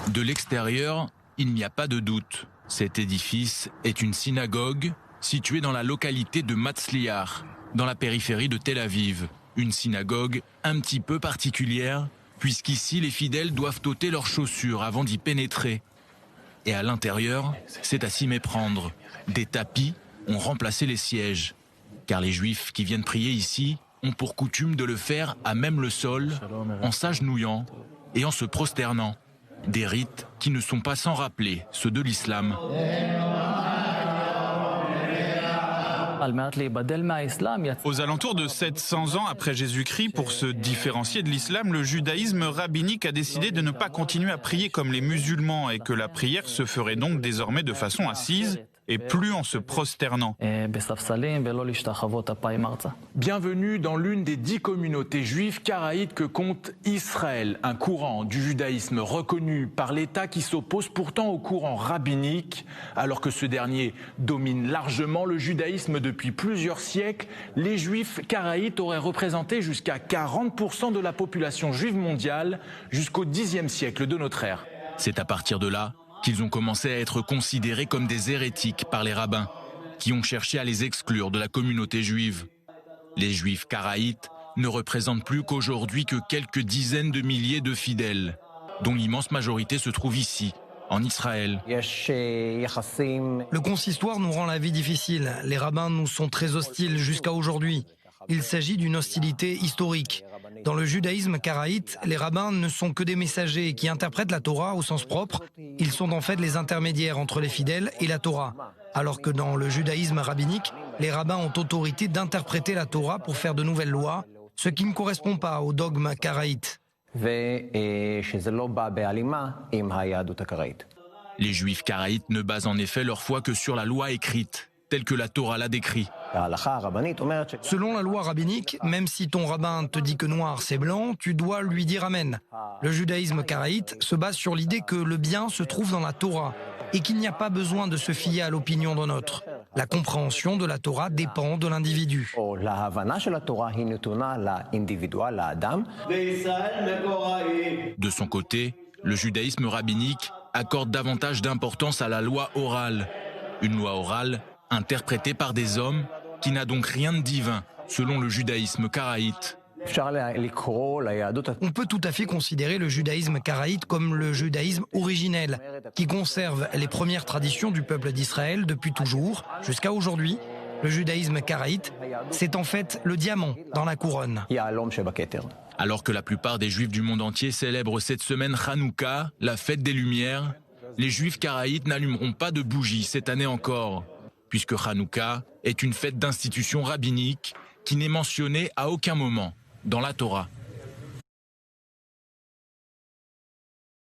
De l'extérieur, il n'y a pas de doute. Cet édifice est une synagogue située dans la localité de Matzliar, dans la périphérie de Tel Aviv. Une synagogue un petit peu particulière, puisqu'ici les fidèles doivent ôter leurs chaussures avant d'y pénétrer. Et à l'intérieur, c'est à s'y méprendre. Des tapis ont remplacé les sièges, car les Juifs qui viennent prier ici ont pour coutume de le faire à même le sol, en s'agenouillant et en se prosternant. Des rites qui ne sont pas sans rappeler ceux de l'islam. Aux alentours de 700 ans après Jésus-Christ, pour se différencier de l'islam, le judaïsme rabbinique a décidé de ne pas continuer à prier comme les musulmans et que la prière se ferait donc désormais de façon assise et plus en se prosternant. Bienvenue dans l'une des 10 communautés juives karaïtes que compte Israël, un courant du judaïsme reconnu par l'État qui s'oppose pourtant au courant rabbinique. Alors que ce dernier domine largement le judaïsme depuis plusieurs siècles, les juifs karaïtes auraient représenté jusqu'à 40% de la population juive mondiale jusqu'au Xe siècle de notre ère. C'est à partir de là qu'ils ont commencé à être considérés comme des hérétiques par les rabbins, qui ont cherché à les exclure de la communauté juive. Les juifs karaïtes ne représentent plus qu'aujourd'hui que quelques dizaines de milliers de fidèles, dont l'immense majorité se trouve ici, en Israël. Le consistoire nous rend la vie difficile. Les rabbins nous sont très hostiles jusqu'à aujourd'hui. Il s'agit d'une hostilité historique. Dans le judaïsme karaïte, les rabbins ne sont que des messagers qui interprètent la Torah au sens propre. Ils sont en fait les intermédiaires entre les fidèles et la Torah. Alors que dans le judaïsme rabbinique, les rabbins ont autorité d'interpréter la Torah pour faire de nouvelles lois, ce qui ne correspond pas au dogme karaïte. Les juifs karaïtes ne basent en effet leur foi que sur la loi écrite, telle que la Torah l'a décrit. Selon la loi rabbinique, même si ton rabbin te dit que noir c'est blanc, tu dois lui dire amen. Le judaïsme karaïte se base sur l'idée que le bien se trouve dans la Torah et qu'il n'y a pas besoin de se fier à l'opinion d'un autre. La compréhension de la Torah dépend de l'individu. De son côté, le judaïsme rabbinique accorde davantage d'importance à la loi orale. Une loi orale interprétée par des hommes qui n'a donc rien de divin, selon le judaïsme karaïte. On peut tout à fait considérer le judaïsme karaïte comme le judaïsme originel, qui conserve les premières traditions du peuple d'Israël depuis toujours, jusqu'à aujourd'hui. Le judaïsme karaïte, c'est en fait le diamant dans la couronne. Alors que la plupart des juifs du monde entier célèbrent cette semaine Hanouka, la fête des Lumières, les juifs karaïtes n'allumeront pas de bougies cette année encore, puisque Hanouka est une fête d'institution rabbinique qui n'est mentionnée à aucun moment dans la Torah.